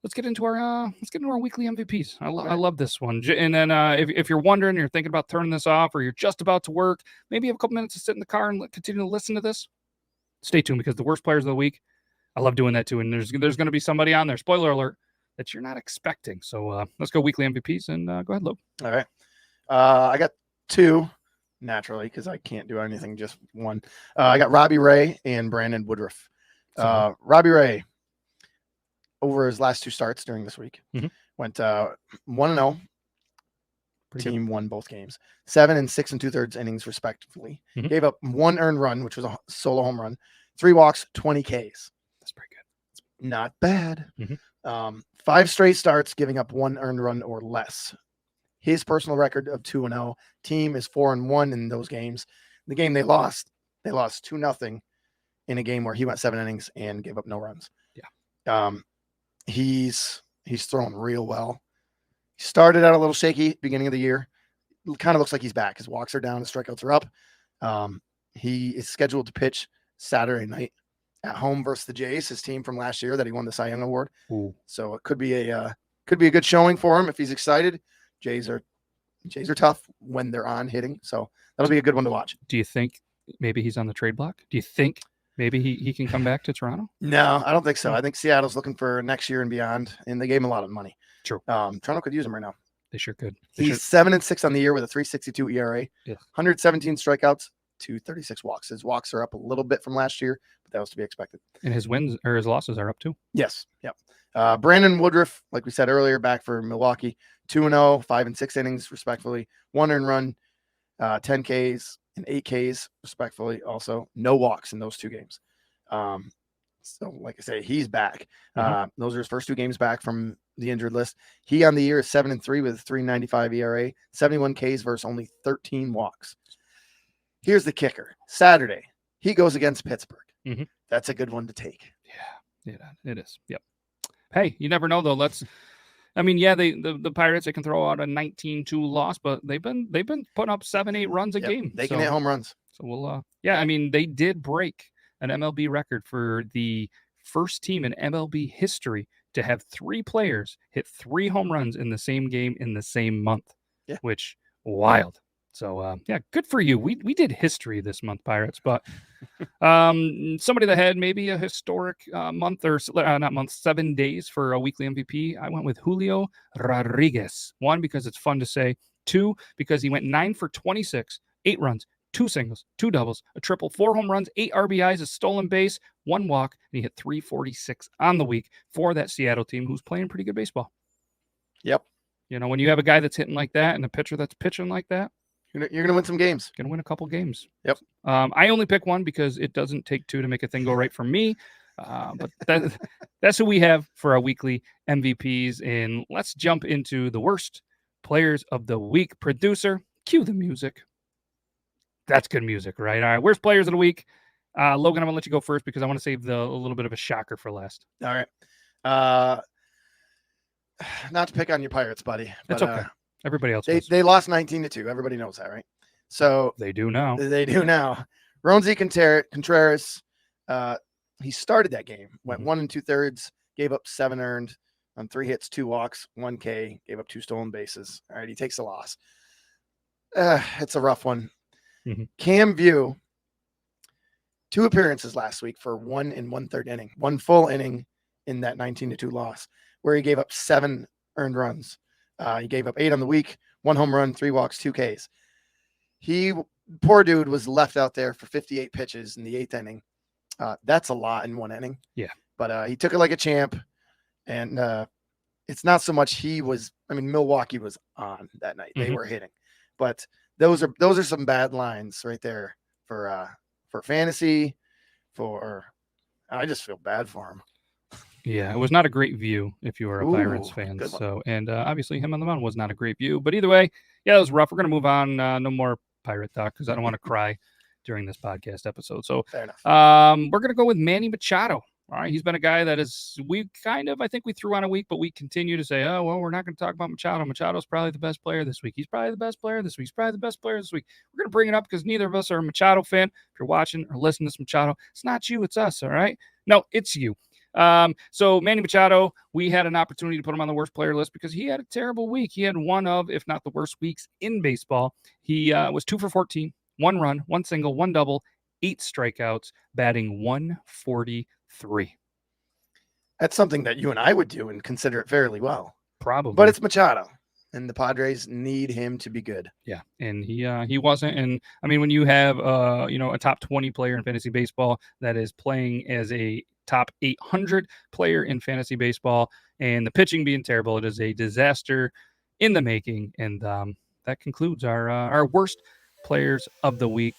let's get into our weekly MVPs. I love this one. And then if you're wondering, you're thinking about turning this off, or you're just about to work, maybe you have a couple minutes to sit in the car and continue to listen to this. Stay tuned, because the worst players of the week, I love doing that too. And there's going to be somebody on there, spoiler alert, that you're not expecting. So let's go weekly MVPs, and go ahead, Luke. All right. I got two, naturally, because I can't do anything just one. I got Robbie Ray and Brandon Woodruff. Robbie Ray, over his last two starts during this week, went 1-0. Team won both games, 7 and 6 2/3 innings respectively. Gave up 1 earned run, which was a solo home run, 3 walks, 20 Ks. That's pretty good. Not bad. 5 straight starts, giving up 1 earned run or less. His personal record of 2-0. Team is 4-1 in those games. The game they lost 2-0 in a game where he went 7 innings and gave up no runs. Yeah. He's throwing real well. He started out a little shaky beginning of the year. Kind of looks like he's back. His walks are down, his strikeouts are up. He is scheduled to pitch Saturday night at home versus the Jays, his team from last year that he won the Cy Young Award. Ooh. So it could be a good showing for him if he's excited. Jays are tough when they're on hitting, so that'll be a good one to watch. Do you think maybe he's on the trade block? Do you think maybe he can come back to Toronto? No, I don't think so. I think Seattle's looking for next year and beyond, and they gave him a lot of money. True. Toronto could use him right now. They sure could. He's 7 and 6 on the year with a 3.62 ERA, 117 strikeouts, 236 walks. His walks are up a little bit from last year, but that was to be expected. And his wins or his losses are up too. Yes. Yep. Brandon Woodruff, like we said earlier, back for Milwaukee, 2-0, 5 and 6 innings respectively, 1 earned run, 10 Ks and 8 Ks respectively. Also, no walks in those 2 games. So, like I say, he's back. Those are his first 2 games back from the injured list. He on the year is 7-3 with a 3.95 ERA, 71 Ks versus only 13 walks. Here's the kicker. Saturday, he goes against Pittsburgh. That's a good one to take. Yeah, it is. Yep. Hey, you never know though. The Pirates, they can throw out a 19-2 loss, but they've been putting up 7-8 runs a game. They can hit home runs. So we'll they did break an MLB record for the first team in MLB history to have 3 players hit 3 home runs in the same game in the same month. Yeah. Which, wild. So, good for you. We did history this month, Pirates, but somebody that had maybe a historic month, or not month, 7 days for a weekly MVP, I went with Julio Rodriguez. 1, because it's fun to say. 2, because he went 9 for 26, 8 runs, 2 singles, 2 doubles, a triple, 4 home runs, 8 RBIs, a stolen base, 1 walk, and he hit 346 on the week for that Seattle team who's playing pretty good baseball. Yep. You know, when you have a guy that's hitting like that and a pitcher that's pitching like that, you're going to win some games. Going to win a couple games. Yep. I only pick 1 because it doesn't take 2 to make a thing go right for me. But that's who we have for our weekly MVPs. And let's jump into the worst players of the week. Producer, cue the music. That's good music, right? All right. Worst players of the week. Logan, I'm going to let you go first because I want to save a little bit of a shocker for last. All right. Not to pick on your Pirates, buddy. That's okay. Everybody else they lost 19-2. Everybody knows that, right? So they do now. Roansy Contreras, he started that game, went 1 2/3, gave up 7 earned on 3 hits, 2 walks, 1 K, gave up 2 stolen bases. All right, he takes a loss. It's a rough one. Cam View, 2 appearances last week for 1 1/3 inning, 1 full inning in that 19-2 loss, where he gave up 7 earned runs. He gave up 8 on the week, 1 home run, 3 walks, 2 Ks. Poor dude was left out there for 58 pitches in the 8th inning. That's a lot in 1 inning. Yeah. But he took it like a champ. And it's not so much Milwaukee was on that night. They were hitting. But those are some bad lines right there for fantasy, I just feel bad for him. Yeah, it was not a great view if you were a Pirates fan. So, and obviously him on the mound was not a great view. But either way, it was rough. We're going to move on. No more Pirate talk because I don't want to cry during this podcast episode. So fair enough. We're going to go with Manny Machado. All right, he's been a guy that I think we threw on a week, but we continue to say, oh, well, we're not going to talk about Machado. Machado's probably the best player this week. He's probably the best player this week. He's probably the best player this week. We're going to bring it up because neither of us are a Machado fan. If you're watching or listening to this Machado, it's not you, it's us, all right? No, it's you. So Manny Machado, we had an opportunity to put him on the worst player list because he had a terrible week. He had one of, if not the worst weeks in baseball. He was 2 for 14, 1 run, 1 single, 1 double, 8 strikeouts, batting 143. That's something that you and I would do and consider it fairly well. Probably. But it's Machado, and the Padres need him to be good. Yeah, and he wasn't. And I mean, when you have a top 20 player in fantasy baseball that is playing as a top 800 player in fantasy baseball, and the pitching being terrible, it is a disaster in the making. And that concludes our worst players of the week.